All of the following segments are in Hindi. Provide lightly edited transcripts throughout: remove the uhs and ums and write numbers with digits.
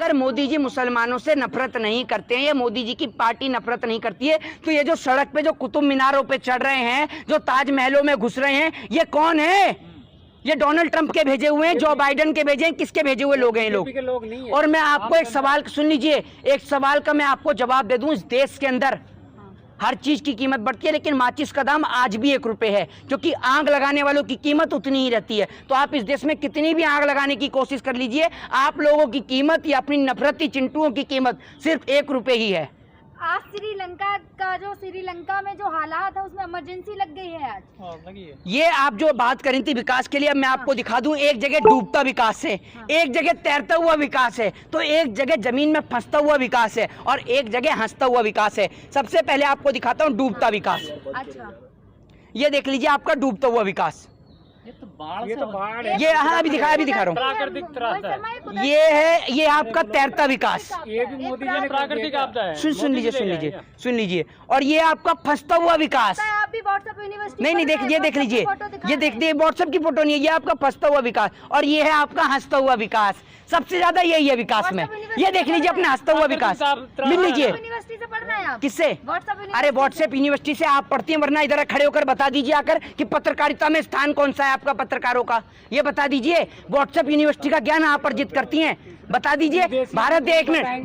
अगर मोदी जी मुसलमानों से नफरत नहीं करते हैं, ये मोदी जी की पार्टी नफरत नहीं करती है, तो ये जो सड़क पे जो कुतुब मीनारों पे चढ़ रहे हैं, जो ताजमहलों में घुस रहे हैं, ये कौन है? ये डोनाल्ड ट्रंप के भेजे हुए हैं, जो बाइडेन के भेजे हैं, किसके भेजे हुए लोग हैं ये लोग? और मैं आपको एक सवाल सुन लीजिए, एक सवाल का मैं आपको जवाब दे दूं। इस देश के अंदर हर चीज की कीमत बढ़ती है, लेकिन माचिस का दाम आज भी 1 रुपए है, क्योंकि आग लगाने वालों की कीमत उतनी ही रहती है। तो आप इस देश में कितनी भी आग लगाने की कोशिश कर लीजिए, आप लोगों की कीमत या अपनी नफरती चिंटुओं की कीमत सिर्फ 1 रुपए ही है। आज श्रीलंका में जो हालात है उसमें इमरजेंसी लग गई है आज। लगी है। ये आप जो बात करी थी विकास के लिए, मैं आपको दिखा दूं, एक जगह डूबता विकास है, एक जगह तैरता हुआ विकास है, तो एक जगह जमीन में फंसता हुआ विकास है, और एक जगह हंसता हुआ विकास है। सबसे पहले आपको दिखाता हूँ डूबता विकास। अच्छा, ये देख लीजिए आपका डूबता हुआ विकास। ये हाँ अभी दिखा रहा हूँ। ये आपका तैरता विकास। ये भी मोदी जी ने प्राकृतिक आपदा है। सुन लीजिए। और ये आपका फंसता हुआ विकास। नहीं देख लीजिए, ये देखिए व्हाट्सएप की फोटो नहीं है, ये आपका फंसता हुआ विकास, और ये है आपका हंसता हुआ विकास। सबसे ज्यादा यही है विकास में। ये देख लीजिए अपना हंसता हुआ विकास, मिल लीजिए। किससे? अरे व्हाट्सएप यूनिवर्सिटी से आप पढ़ती हैं, वरना इधर खड़े होकर बता दीजिए आकर कि पत्रकारिता में स्थान कौन सा है आपका पत्रकारों का, ये बता दीजिए। व्हाट्सएप यूनिवर्सिटी का ज्ञान आप अर्जित करती हैं, बता दीजिए। एक मिनट,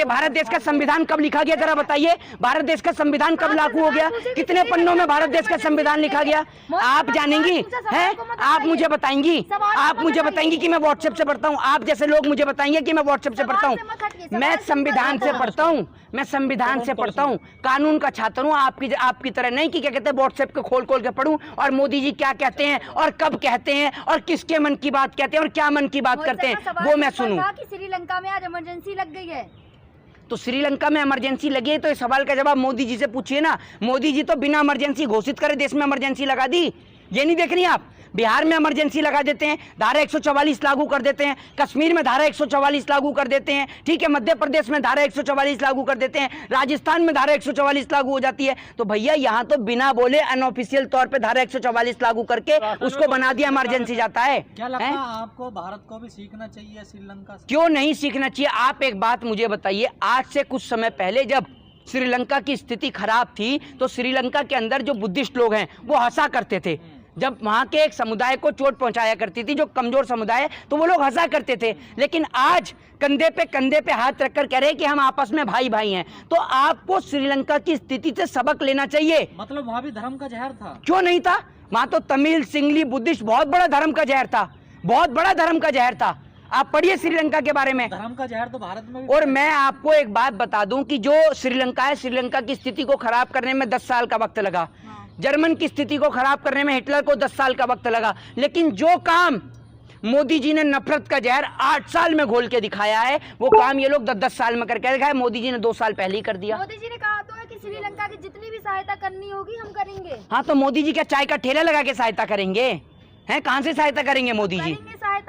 भारत देश का संविधान कब लिखा गया, जरा बताइए। भारत देश का संविधान कब लागू हो गया? कितने पन्नों में भारत देश का संविधान लिखा गया? आप जानेंगी हैं? आप मुझे बताएंगी कि मैं व्हाट्सएप से पढ़ता हूँ? आप जैसे लोग मुझे बताएंगे कि मैं व्हाट्सएप से पढ़ता हूँ? मैं संविधान से पढ़ता हूँ, कानून का छात्र हूँ, आपकी तरह नहीं कि क्या कहते हैं व्हाट्सएप को खोल के पढ़ूं और मोदी जी क्या कहते हैं और कब कहते हैं और किसके मन की बात कहते हैं और क्या मन की बात करते हैं वो मैं सुनूं। श्रीलंका में आज इमरजेंसी लग गई है, तो श्रीलंका में इमरजेंसी लगी है, तो इस सवाल का जवाब मोदी जी से पूछिए ना। मोदी जी तो बिना इमरजेंसी घोषित करे देश में इमरजेंसी लगा दी। ये नहीं देख रही आप? बिहार में इमरजेंसी लगा देते हैं, धारा 144 लागू कर देते हैं, कश्मीर में धारा 144 लागू कर देते हैं, ठीक है, मध्य प्रदेश में धारा 144 लागू कर देते हैं, राजस्थान में धारा 144 लागू हो जाती है। तो भैया यहाँ तो बिना बोले अनऑफिशियल तौर पे धारा 144 लागू करके उसको बना दिया इमरजेंसी जाता है। क्या लगता है आपको भारत को भी सीखना चाहिए श्रीलंका से? क्यों नहीं सीखना चाहिए? आप एक बात मुझे बताइए, आज से कुछ समय पहले जब श्रीलंका की स्थिति खराब थी तो श्रीलंका के अंदर जो बुद्धिस्ट लोग हैं वो हंसा करते थे। जब वहां के एक समुदाय को चोट पहुंचाया करती थी, जो कमजोर समुदाय है, तो वो लोग हंसा करते थे। लेकिन आज कंधे पे हाथ रखकर कह रहे हैं कि हम आपस में भाई भाई हैं। तो आपको श्रीलंका की स्थिति से सबक लेना चाहिए। मतलब वहाँ भी धर्म का जहर था? क्यों नहीं था? वहां तो तमिल, सिंगली, बुद्धिस्ट बहुत बड़ा धर्म का जहर था, बहुत बड़ा धर्म का जहर था। आप पढ़िए श्रीलंका के बारे में। धर्म का जहर तो भारत में भी। और मैं आपको एक बात बता दूं कि जो श्रीलंका है, श्रीलंका की स्थिति को खराब करने में 10 साल का वक्त लगा। जर्मन की स्थिति को खराब करने में हिटलर को 10 साल का वक्त लगा। लेकिन जो काम मोदी जी ने नफरत का जहर 8 साल में घोल के दिखाया है, वो काम ये लोग 10-10 साल में करके दिखाया। मोदी जी ने 2 साल पहले ही कर दिया। मोदी जी ने कहा तो है कि श्रीलंका की जितनी भी सहायता करनी होगी हम करेंगे। हाँ, तो मोदी जी क्या चाय का ठेला लगा के सहायता करेंगे? हैं, कहाँ से सहायता करेंगे मोदी जी?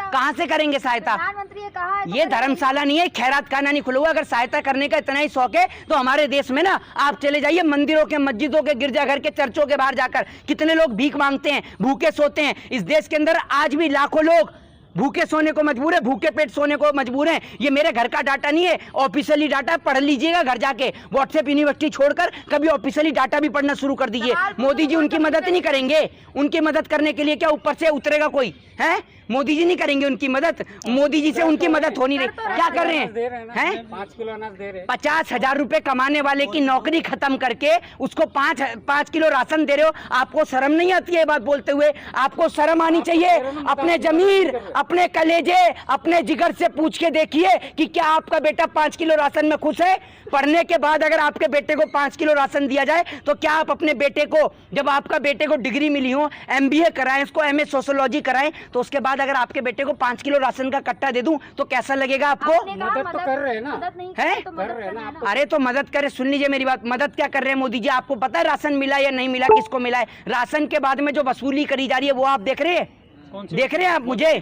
कहाँ से करेंगे सहायता? प्रधानमंत्री ने कहा है, ये धर्मशाला नहीं है, खैरात खाना नहीं खुला हुआ। अगर सहायता करने का इतना ही शौक है तो हमारे देश में ना आप चले जाइए, मंदिरों के, मस्जिदों के, गिरजाघर के, चर्चों के बाहर जाकर कितने लोग भीख मांगते हैं, भूखे सोते हैं। इस देश के अंदर आज भी लाखों लोग भूखे सोने को मजबूर है, भूखे पेट सोने को मजबूर हैं। ये मेरे घर का डाटा नहीं है, ऑफिशियली डाटा पढ़ लीजिएगा घर जाके। व्हाट्सएप यूनिवर्सिटी छोड़कर कभी ऑफिशियली डाटा भी पढ़ना शुरू कर दीजिए। मोदी जी उनकी मदद नहीं करेंगे। उनकी मदद करने के लिए क्या ऊपर से उतरेगा कोई? है, मोदी जी नहीं करेंगे उनकी मदद। मोदी जी से उनकी मदद हो नहीं रही। क्या कर रहे हैं? 5 किलो अनाज दे रहे हैं। 50,000 रुपए कमाने वाले की नौकरी खत्म करके उसको 5 किलो राशन दे रहे हो। आपको शर्म नहीं आती है बात बोलते हुए? आपको शर्म आनी चाहिए। अपने जमीर, अपने कलेजे, अपने जिगर से पूछ के देखिए कि क्या आपका बेटा 5 किलो राशन में खुश है? पढ़ने के बाद अगर आपके बेटे को 5 किलो राशन दिया जाए तो क्या आप अपने बेटे को, जब आपका बेटे को डिग्री मिली हो, MBA कराएं, उसको MA सोशियोलॉजी कराएं, तो उसके बाद अगर आपके बेटे को 5 किलो राशन का कट्टा दे दूं तो कैसा लगेगा आपको? मदद तो कर रहे हैं ना, अरे तो मदद करे। सुन लीजिए मेरी बात, मदद क्या कर रहे हैं मोदी जी? आपको पता है राशन मिला या नहीं मिला, किसको मिला है? राशन के बाद में जो वसूली करी जा रही है वो आप देख रहे हैं? देख रहे हैं आप मुझे?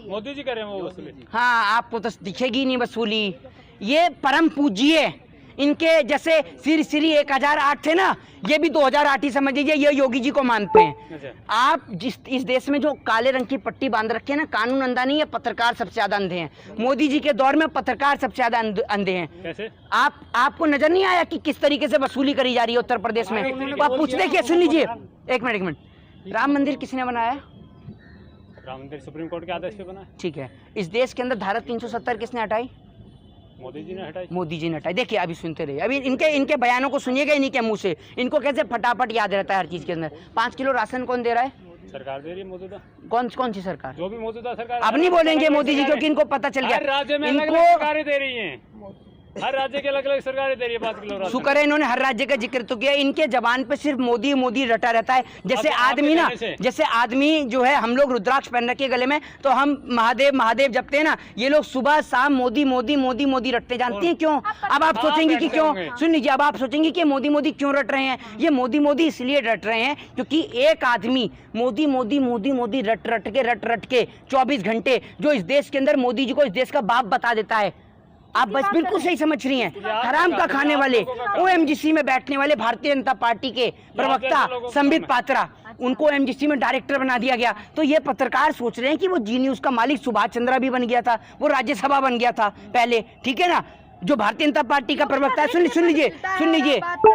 मोदी जी कर रहे हैं वो वसूली। हाँ, आपको तो दिखेगी नहीं वसूली। ये परम पूज्य इनके जैसे श्री 1008 थे ना, ये भी 2008 ही समझ लीजिए, ये योगी जी को मानते हैं। आप इस देश में जो काले रंग की पट्टी बांध रखी है ना, कानून अंधा नहीं है, पत्रकार सबसे ज्यादा अंधे हैं। मोदी जी के दौर में पत्रकार सबसे ज्यादा अंधे हैं। कैसे? आपको नजर नहीं आया कि किस तरीके से वसूली करी जा रही है उत्तर प्रदेश में? तो आप पूछते क्या, सुन लीजिए, एक मिनट, राम मंदिर किसने बनाया? राम मंदिर सुप्रीम कोर्ट के आदेश पे बना है। ठीक है, इस देश के अंदर धारा 370 किसने हटाई? मोदी जी ने हटाई। मोदी जी ने हटाई। देखिए अभी सुनते रहिए, अभी इनके बयानों को सुनिएगा इन्हीं के मुंह से। इनको कैसे फटाफट याद रहता है हर चीज के अंदर। 5 किलो राशन कौन दे रहा है? सरकार दे रही है मौजूदा। कौन सी सरकार? जो भी मौजूदा सरकार। अब नहीं बोलेंगे मोदी जी, क्योंकि इनको पता चल गया। हर राज्य में अलग-अलग सरकारें दे रही हैं, हर राज्य के अलग अलग सरकारें दे रही है 5 किलो राशन। शुक्र है इन्होंने हर राज्य का जिक्र तो किया। इनके जबान पे सिर्फ मोदी मोदी रटा रहता है। जैसे आदमी ना, जैसे आदमी जो है, हम लोग रुद्राक्ष पहन रखे गले में तो हम महादेव महादेव जपते हैं ना, ये लोग सुबह शाम मोदी मोदी मोदी मोदी रटते। जानती हैं क्यों? अब आप सोचेंगे कि क्यों, सुन लीजिए, अब आप सोचेंगे कि मोदी मोदी क्यों रट रहे हैं। ये मोदी मोदी इसलिए रट रहे हैं क्योंकि एक आदमी मोदी मोदी मोदी मोदी रट के 24 घंटे जो इस देश के अंदर मोदी जी को इस देश का बाप बता देता है। आप बस बिल्कुल सही समझ रही हैं। हराम का खाने वाले, ओएमजीसी में बैठने वाले भारतीय जनता पार्टी के प्रवक्ता संबित पात्रा, उनको ओएमजीसी में डायरेक्टर बना दिया गया। तो ये पत्रकार सोच रहे हैं कि वो जी न्यूज का मालिक सुभाष चंद्रा भी बन गया था, वो राज्यसभा बन गया था पहले, ठीक है ना। जो भारतीय जनता पार्टी का प्रवक्ता है, सुन लीजिए,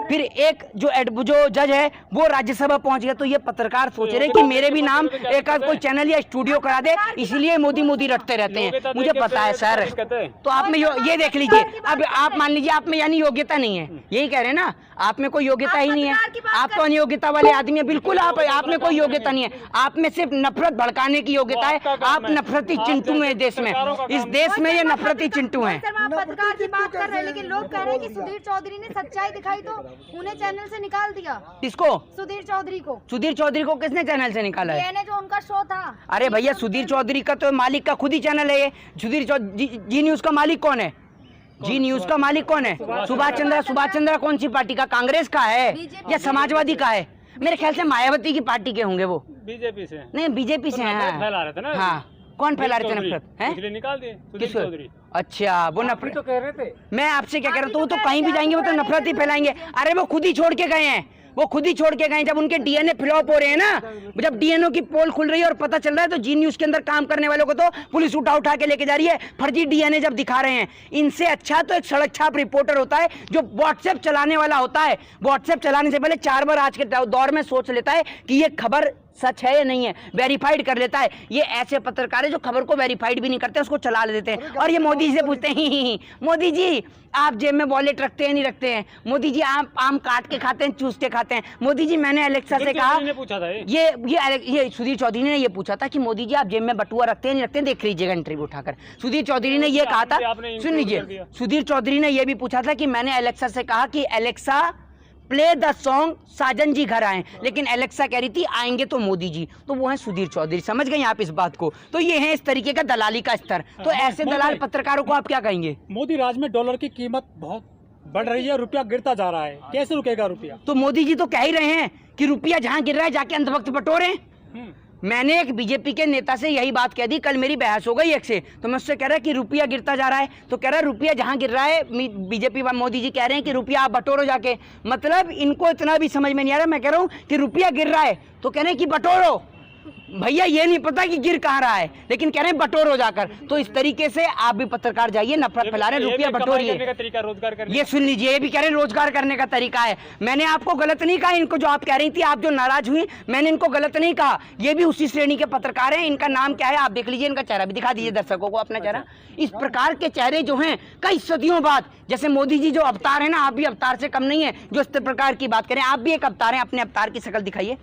फिर एक जो जज है वो राज्यसभा पहुंच गया। तो ये पत्रकार सोच रहे हैं कि मेरे भी नाम एक आध कोई चैनल या स्टूडियो करा दे, इसलिए मोदी मोदी रटते रहते हैं। मुझे पता है सर। तो आप में ये देख लीजिए, अब आप मान लीजिए आप में यानी योग्यता नहीं है, यही कह रहे हैं ना, आप में कोई योग्यता ही नहीं है, आप तो अनियोग्यता वाले आदमी है। बिल्कुल आप में कोई योग्यता नहीं है, आप में सिर्फ नफरत भड़काने की योग्यता है। आप नफरती चिंटू हैं देश में, इस देश में ये नफरती चिंटू हैं। बात कर रहे हैं, लेकिन लोग कह रहे हैं कि सुधीर चौधरी ने सच्चाई दिखाई तो उन्हें चैनल से निकाल दिया। किसको? सुधीर चौधरी को। सुधीर चौधरी को किसने चैनल से निकाला है? ये जो उनका शो था। अरे भैया, सुधीर चौधरी का तो मालिक का खुद ही चैनल है ये। सुधीर जी न्यूज का मालिक कौन है? जी न्यूज का मालिक कौन है? सुभाष चंद्रा कौन सी पार्टी का? कांग्रेस का है या समाजवादी का है? मेरे ख्याल से मायावती की पार्टी के होंगे वो। बीजेपी से नहीं, बीजेपी से हैं। फैला रहे थे ना। हाँ, कौन फैला रहे थे नफरत? है निकाल दिए सुधीर चौधरी। अच्छा, वो नफरत तो कह रहे थे। मैं आपसे क्या कह रहा हूँ, वो तो कहीं भी जाएंगे वो तो नफरत ही फैलाएंगे। अरे वो खुद ही छोड़ के गए हैं, जब उनके डीएनए फ्लॉप हो रहे हैं ना, जब डीएनए की पोल खुल रही है और पता चल रहा है, तो जी न्यूज के अंदर काम करने वालों को तो पुलिस उठा के लेके जा रही है, फर्जी डीएनए जब दिखा रहे हैं। इनसे अच्छा तो एक सड़क छाप रिपोर्टर होता है जो व्हाट्सएप चलाने वाला होता है। व्हाट्सएप चलाने से पहले 4 बार आज के दौर में सोच लेता है कि ये खबर सच है या नहीं है, वेरीफाइड कर लेता है। ये ऐसे पत्रकार है जो खबर को वेरीफाइड भी नहीं करते, उसको चला लेते हैं। और ये मोदी जी से पूछते हैं, मोदी जी आप जेब में वॉलेट रखते हैं नहीं रखते हैं? मोदी जी आप आम काट के खाते हैं चूस के खाते हैं? मोदी जी मैंने अलेक्सा से कहा, पूछा था ये सुधीर चौधरी ने ये पूछा था कि मोदी जी आप जेब में बटुआ रखते हैं नहीं रखते हैं? देख लीजिएगा इंटरव्यू उठाकर। सुधीर चौधरी ने ये कहा था, सुन लीजिए, सुधीर चौधरी ने ये भी पूछा था कि मैंने अलेक्सा से कहा कि अलेक्सा प्ले द सॉन्ग साजन जी घर आए, लेकिन एलेक्सा कह रही थी आएंगे तो मोदी जी। तो वो है सुधीर चौधरी। समझ गए आप इस बात को? तो ये है इस तरीके का दलाली का स्तर। तो ऐसे दलाल पत्रकारों को आप क्या कहेंगे? मोदी राज में डॉलर की कीमत बहुत बढ़ रही है, रुपया गिरता जा रहा है, कैसे रुकेगा रुपया? तो मोदी जी तो कह ही रहे हैं कि रुपया जहां गिर रहा है जाके अंधभक्त बटोरे। मैंने एक बीजेपी के नेता से यही बात कह दी, कल मेरी बहस हो गई एक से, तो मैं उससे कह रहा है कि रुपया गिरता जा रहा है, तो कह रहा है रुपया जहां गिर रहा है, बीजेपी मोदी जी कह रहे हैं कि रुपया आप बटोरो जाके। मतलब इनको इतना भी समझ में नहीं आ रहा। मैं कह रहा हूं कि रुपया गिर रहा है तो कह रहे हैं कि बटोरो। भैया ये नहीं पता कि गिर कहाँ रहा है, लेकिन कह रहे हैं बटोरो जाकर। तो इस तरीके से आप भी पत्रकार जाइए, नफरत फैला रहे हैं, रुपया बटोरिए। ये सुन लीजिए, ये भी कह रहे हैं रोजगार करने का तरीका है। मैंने आपको गलत नहीं कहा, इनको जो आप कह रही थी, आप जो नाराज हुई, मैंने इनको गलत नहीं कहा। ये भी उसी श्रेणी के पत्रकार हैं। इनका नाम क्या है आप देख लीजिए, इनका चेहरा भी दिखा दीजिए दर्शकों को अपना चेहरा। इस प्रकार के चेहरे जो हैं कई सदियों बाद, जैसे मोदी जी जो अवतार है ना, आप भी अवतार से कम नहीं है जो इस प्रकार की बात करें। आप भी एक अवतार हैं, अपने अवतार की शक्ल दिखाइए,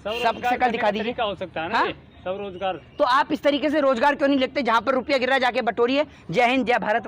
सब शक्ल दिखा दीजिए। हो सकता है ना सब रोजगार। तो आप इस तरीके से रोजगार क्यों नहीं लिखते? जहां पर रुपया गिर रहा है जाके बटोरिए। जय हिंद, जय भारत।